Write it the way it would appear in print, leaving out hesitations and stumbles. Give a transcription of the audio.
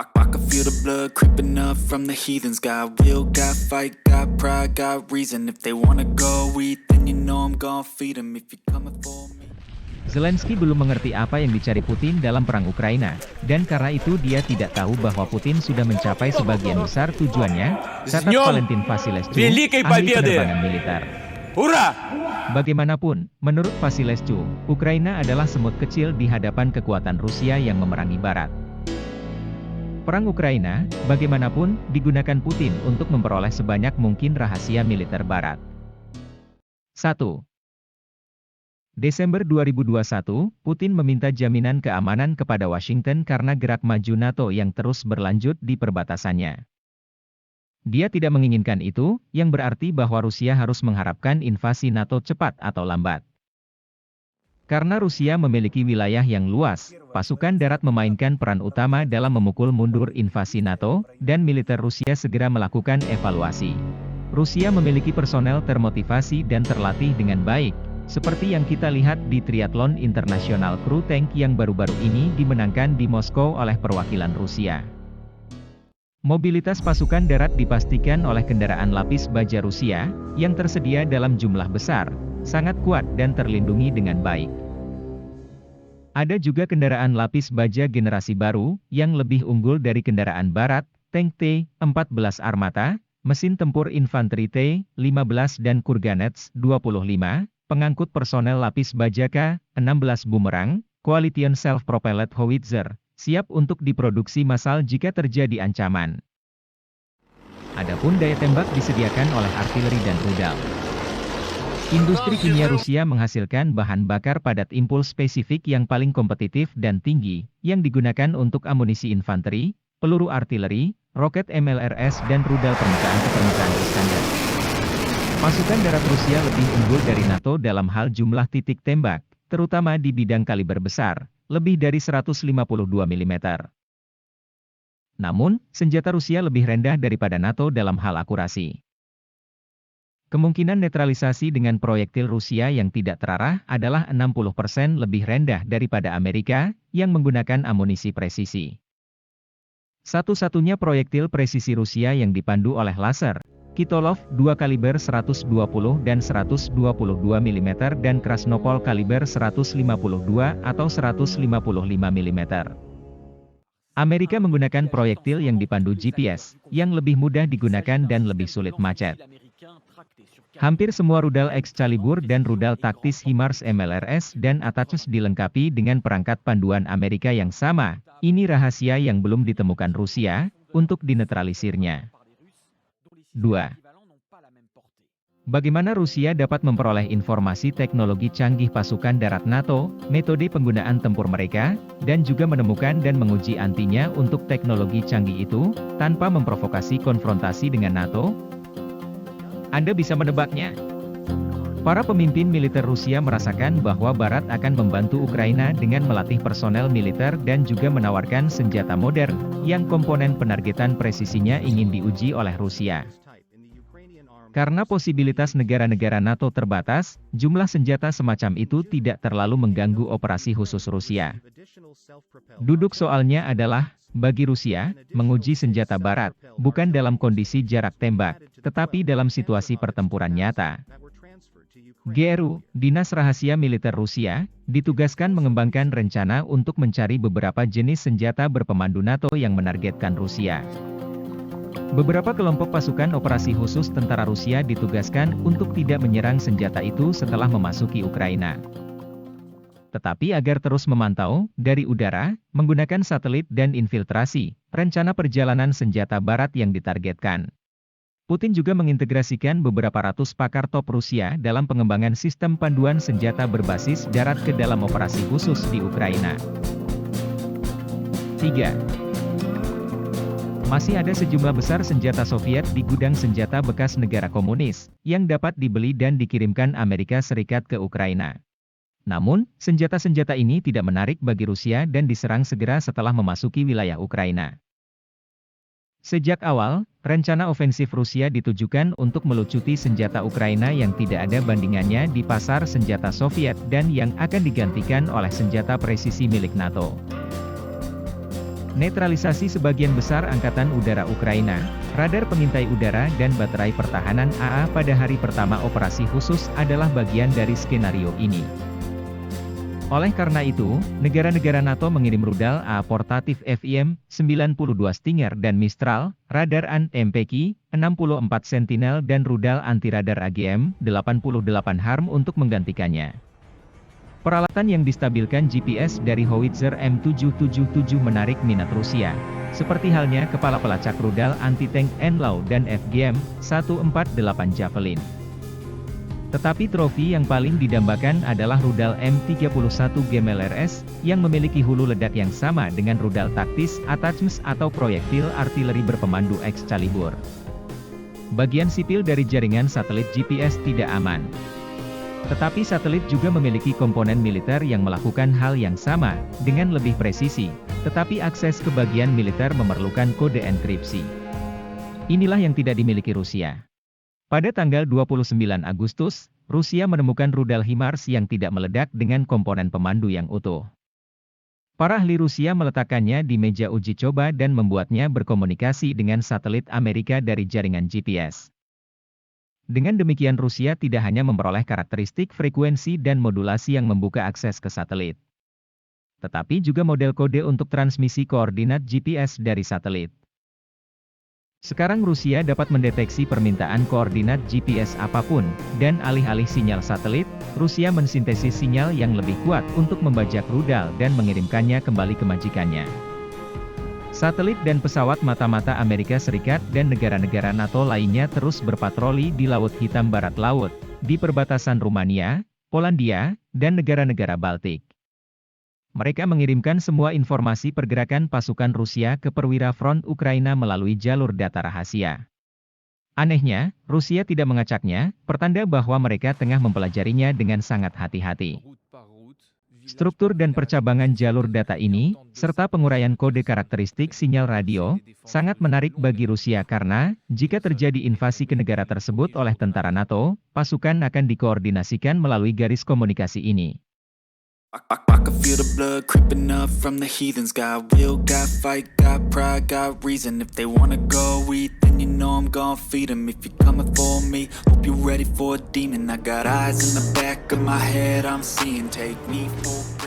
I can feel the blood creeping up from the heathens. Got will, got fight, got pride, got reason. If they wanna go eat, then you know I'm gon' feed them. If you're coming for me. Zelensky belum mengerti apa yang dicari Putin dalam perang Ukraina, dan karena itu dia tidak tahu bahwa Putin sudah mencapai sebagian besar tujuannya, kata Valentin Vasilescu, ahli penerbangan militer. Hurrah! Bagaimanapun, menurut Vasilescu, Ukraina adalah semut kecil di hadapan kekuatan Rusia yang memerangi Barat. Perang Ukraina, bagaimanapun, digunakan Putin untuk memperoleh sebanyak mungkin rahasia militer Barat. 1. Desember 2021, Putin meminta jaminan keamanan kepada Washington karena gerak maju NATO yang terus berlanjut di perbatasannya. Dia tidak menginginkan itu, yang berarti bahwa Rusia harus mengharapkan invasi NATO cepat atau lambat. Karena Rusia memiliki wilayah yang luas, pasukan darat memainkan peran utama dalam memukul mundur invasi NATO, dan militer Rusia segera melakukan evaluasi. Rusia memiliki personel termotivasi dan terlatih dengan baik, seperti yang kita lihat di Triathlon Internasional Crew Tank yang baru-baru ini dimenangkan di Moskow oleh perwakilan Rusia. Mobilitas pasukan darat dipastikan oleh kendaraan lapis baja Rusia, yang tersedia dalam jumlah besar, sangat kuat dan terlindungi dengan baik. Ada juga kendaraan lapis baja generasi baru, yang lebih unggul dari kendaraan barat, tank T-14 Armata, mesin tempur infanteri T-15 dan Kurganets 25, pengangkut personel lapis baja K-16 Bumerang, Coalition Self-Propelled Howitzer, siap untuk diproduksi massal jika terjadi ancaman. Adapun daya tembak disediakan oleh artileri dan rudal. Industri kimia Rusia menghasilkan bahan bakar padat impuls spesifik yang paling kompetitif dan tinggi, yang digunakan untuk amunisi infanteri, peluru artileri, roket MLRS dan rudal permukaan ke permukaan Iskander. Pasukan darat Rusia lebih unggul dari NATO dalam hal jumlah titik tembak, terutama di bidang kaliber besar, lebih dari 152 mm. Namun, senjata Rusia lebih rendah daripada NATO dalam hal akurasi. Kemungkinan netralisasi dengan proyektil Rusia yang tidak terarah adalah 60% lebih rendah daripada Amerika, yang menggunakan amunisi presisi. Satu-satunya proyektil presisi Rusia yang dipandu oleh laser, Kitolov 2 kaliber 120 dan 122 mm dan Krasnopol kaliber 152 atau 155 mm. Amerika menggunakan proyektil yang dipandu GPS, yang lebih mudah digunakan dan lebih sulit macet. Hampir semua rudal Excalibur dan rudal taktis HIMARS MLRS dan Attackers dilengkapi dengan perangkat panduan Amerika yang sama. Ini rahasia yang belum ditemukan Rusia, untuk dinetralisirnya. 2. Bagaimana Rusia dapat memperoleh informasi teknologi canggih pasukan darat NATO, metode penggunaan tempur mereka, dan juga menemukan dan menguji antinya untuk teknologi canggih itu, tanpa memprovokasi konfrontasi dengan NATO? Anda bisa menebaknya. Para pemimpin militer Rusia merasakan bahwa Barat akan membantu Ukraina dengan melatih personel militer dan juga menawarkan senjata modern, yang komponen penargetan presisinya ingin diuji oleh Rusia. Karena posibilitas negara-negara NATO terbatas, jumlah senjata semacam itu tidak terlalu mengganggu operasi khusus Rusia. Duduk soalnya adalah, bagi Rusia, menguji senjata Barat, bukan dalam kondisi jarak tembak, tetapi dalam situasi pertempuran nyata. GRU, Dinas Rahasia Militer Rusia, ditugaskan mengembangkan rencana untuk mencari beberapa jenis senjata berpemandu NATO yang menargetkan Rusia. Beberapa kelompok pasukan operasi khusus tentara Rusia ditugaskan untuk tidak menyerang senjata itu setelah memasuki Ukraina. Tetapi agar terus memantau, dari udara, menggunakan satelit dan infiltrasi, rencana perjalanan senjata Barat yang ditargetkan. Putin juga mengintegrasikan beberapa ratus pakar top Rusia dalam pengembangan sistem panduan senjata berbasis darat ke dalam operasi khusus di Ukraina. 3. Masih ada sejumlah besar senjata Soviet di gudang senjata bekas negara komunis, yang dapat dibeli dan dikirimkan Amerika Serikat ke Ukraina. Namun, senjata-senjata ini tidak menarik bagi Rusia dan diserang segera setelah memasuki wilayah Ukraina. Sejak awal, rencana ofensif Rusia ditujukan untuk melucuti senjata Ukraina yang tidak ada bandingannya di pasar senjata Soviet dan yang akan digantikan oleh senjata presisi milik NATO. Netralisasi sebagian besar Angkatan Udara Ukraina, radar pengintai udara dan baterai pertahanan AA pada hari pertama operasi khusus adalah bagian dari skenario ini. Oleh karena itu, negara-negara NATO mengirim rudal AA portatif FIM-92 Stinger dan Mistral, radar AN-MPK, 64 Sentinel dan rudal anti-radar AGM-88 HARM untuk menggantikannya. Peralatan yang distabilkan GPS dari Howitzer M777 menarik minat Rusia, seperti halnya kepala pelacak rudal anti-tank NLAW dan FGM-148 Javelin. Tetapi trofi yang paling didambakan adalah rudal M31 GMLRS, yang memiliki hulu ledak yang sama dengan rudal taktis ATACMS atau proyektil artileri berpemandu Excalibur. Bagian sipil dari jaringan satelit GPS tidak aman. Tetapi satelit juga memiliki komponen militer yang melakukan hal yang sama, dengan lebih presisi, tetapi akses ke bagian militer memerlukan kode enkripsi. Inilah yang tidak dimiliki Rusia. Pada tanggal 29 Agustus, Rusia menemukan rudal HIMARS yang tidak meledak dengan komponen pemandu yang utuh. Para ahli Rusia meletakkannya di meja uji coba dan membuatnya berkomunikasi dengan satelit Amerika dari jaringan GPS. Dengan demikian Rusia tidak hanya memperoleh karakteristik frekuensi dan modulasi yang membuka akses ke satelit, tetapi juga model kode untuk transmisi koordinat GPS dari satelit. Sekarang Rusia dapat mendeteksi permintaan koordinat GPS apapun, dan alih-alih sinyal satelit, Rusia mensintesis sinyal yang lebih kuat untuk membajak rudal dan mengirimkannya kembali ke majikannya. Satelit dan pesawat mata-mata Amerika Serikat dan negara-negara NATO lainnya terus berpatroli di Laut Hitam Barat Laut, di perbatasan Rumania, Polandia, dan negara-negara Baltik. Mereka mengirimkan semua informasi pergerakan pasukan Rusia ke perwira front Ukraina melalui jalur data rahasia. Anehnya, Rusia tidak mengacaknya, pertanda bahwa mereka tengah mempelajarinya dengan sangat hati-hati. Struktur dan percabangan jalur data ini, serta penguraian kode karakteristik sinyal radio, sangat menarik bagi Rusia karena, jika terjadi invasi ke negara tersebut oleh tentara NATO, pasukan akan dikoordinasikan melalui garis komunikasi ini. I can feel the blood creeping up from the heathens. Got will, got fight, got pride, got reason. If they wanna go eat, then you know I'm gon' feed them. If you're coming for me, hope you're ready for a demon. I got eyes in the back of my head, I'm seeing. Take me for